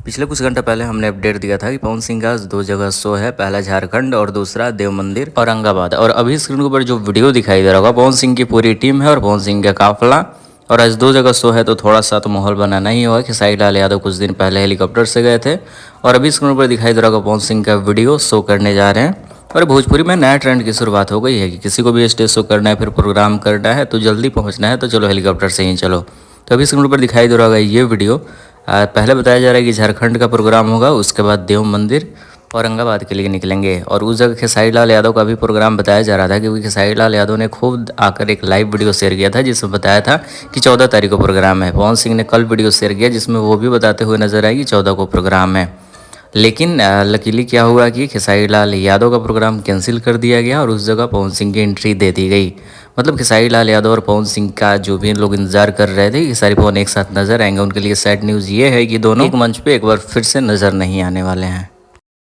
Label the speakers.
Speaker 1: पिछले कुछ घंटे पहले हमने अपडेट दिया था कि पवन सिंह का 2 जगह शो है, पहला झारखंड और दूसरा देव मंदिर औरंगाबाद। और अभी स्क्रीन के ऊपर जो वीडियो दिखाई दे रहा होगा, पवन सिंह की पूरी टीम है और पवन सिंह का काफिला। और आज 2 जगह शो है तो थोड़ा सा तो माहौल बनाना ही होगा। खेसारी लाल यादव कुछ दिन पहले हेलीकॉप्टर से गए थे और अभी स्क्रीन पर दिखाई दे रहा होगा पवन सिंह का वीडियो शो करने जा रहे हैं। और भोजपुरी में नया ट्रेंड की शुरुआत हो गई है कि किसी को भी स्टेज शो करना है, फिर प्रोग्राम करना है तो जल्दी पहुंचना है तो चलो हेलीकॉप्टर से ही चलो। तो अभी स्क्रीन पर दिखाई दे रहा होगा ये वीडियो। पहले बताया जा रहा है कि झारखंड का प्रोग्राम होगा, उसके बाद देव मंदिर औरंगाबाद के लिए निकलेंगे। और उस जगह खेसारी लाल यादव का भी प्रोग्राम बताया जा रहा था, क्योंकि खेसारी लाल यादव ने खुद आकर एक लाइव वीडियो शेयर किया था जिसमें बताया था कि 14 तारीख को प्रोग्राम है। पवन सिंह ने कल वीडियो शेयर किया जिसमें वो भी बताते हुए नजर आए कि 14 को प्रोग्राम है। लेकिन लकीली क्या हुआ कि खेसारी लाल यादव का प्रोग्राम कैंसिल कर दिया गया और उस जगह पवन सिंह की एंट्री दे दी गई। मतलब खेसारी लाल यादव और पवन सिंह का जो भी लोग इंतजार कर रहे थे कि खेसारी पवन एक साथ नजर आएंगे, उनके लिए सैड न्यूज़ ये है कि दोनों एक मंच पे एक बार फिर से नजर नहीं आने वाले हैं।